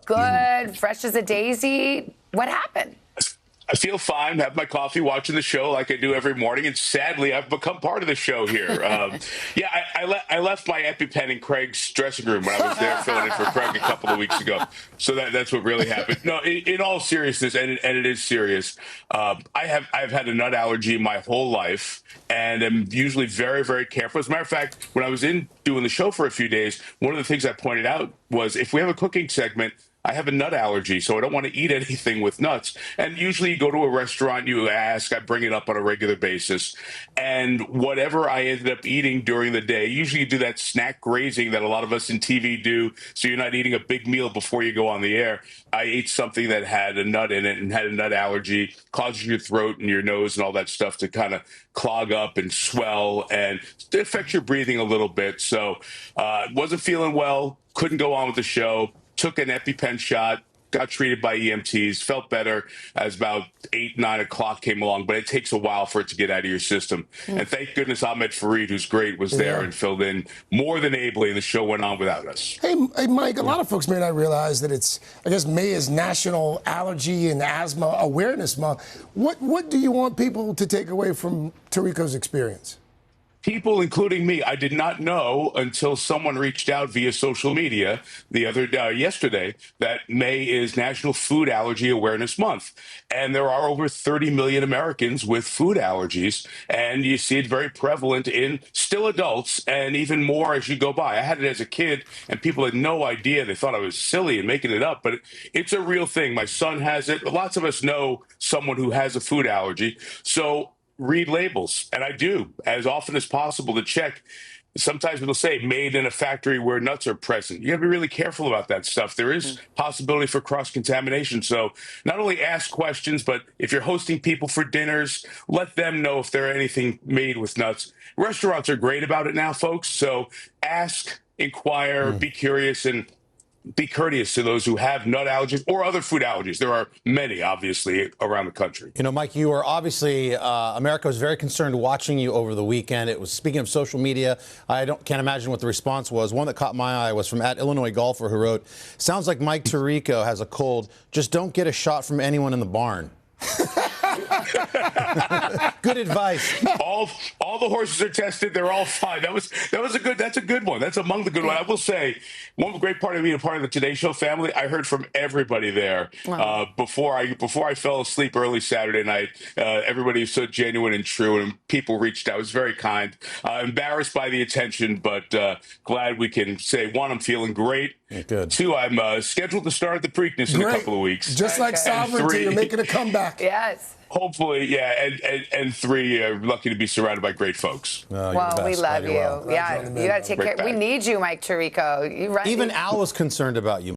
good, fresh as a daisy. What happened? I feel fine, have my coffee, watching the show like I do every morning, and sadly, I've become part of the show here. I left my EpiPen in Craig's dressing room when I was there filling in for Craig a couple of weeks ago. So that's what really happened. No, in all seriousness, and it is serious, I've had a nut allergy my whole life, and I'm usually very, very careful. As a matter of fact, when I was in doing the show for a few days, one of the things I pointed out was if we have a cooking segment, I have a nut allergy, so I don't want to eat anything with nuts. And usually you go to a restaurant, you ask, I bring it up on a regular basis. And whatever I ended up eating during the day, usually you do that snack grazing that a lot of us in TV do, so you're not eating a big meal before you go on the air. I ate something that had a nut in it and had a nut allergy, causes your throat and your nose and all that stuff to kind of clog up and swell, and it affects your breathing a little bit. So wasn't feeling well, couldn't go on with the show. Took an EpiPen shot, got treated by EMTs, felt better as about 8, 9 o'clock came along, but it takes a while for it to get out of your system. And thank goodness Ahmed Fareed, who's great, was there and filled in more than ably. The show went on without us. Hey, Mike, a lot of folks may not realize that I guess May is National Allergy and Asthma Awareness Month. What do you want people to take away from Tirico's experience? People, including me, I did not know until someone reached out via social media yesterday that May is National Food Allergy Awareness Month. And there are over 30 million Americans with food allergies. And you see it very prevalent in still adults and even more as you go by. I had it as a kid and people had no idea. They thought I was silly and making it up, but it's a real thing. My son has it. Lots of us know someone who has a food allergy. So read labels, and I do as often as possible to check. Sometimes it'll say made in a factory where nuts are present. You got to be really careful about that stuff. There is possibility for cross-contamination. So not only ask questions, but if you're hosting people for dinners, let them know if there are anything made with nuts. Restaurants are great about it now, folks. So ask, inquire, be curious, and be courteous to those who have nut allergies or other food allergies. There are many, obviously, around the country. You know, Mike, you were obviously, America was very concerned watching you over the weekend. It was, speaking of social media, can't imagine what the response was. One that caught my eye was from @Illinois Golfer, who wrote, "Sounds like Mike Tirico has a cold. Just don't get a shot from anyone in the barn." Good advice. All the horses are tested. They're all fine. That's a good one. That's among the good ones. I will say, one great part of being a part of the Today Show family, I heard from everybody there before I fell asleep early Saturday night. Everybody was so genuine and true, and people reached out. It was very kind. Embarrassed by the attention, but glad we can say, one, I'm feeling great. Good. Two, I'm scheduled to start the Preakness in a couple of weeks. Just like sovereignty, you're making a comeback. Yes. Hopefully, yeah, and three, lucky to be surrounded by great folks. Well, we love you. Yeah, you got to take care. We need you, Mike Tirico. Even Al was concerned about you.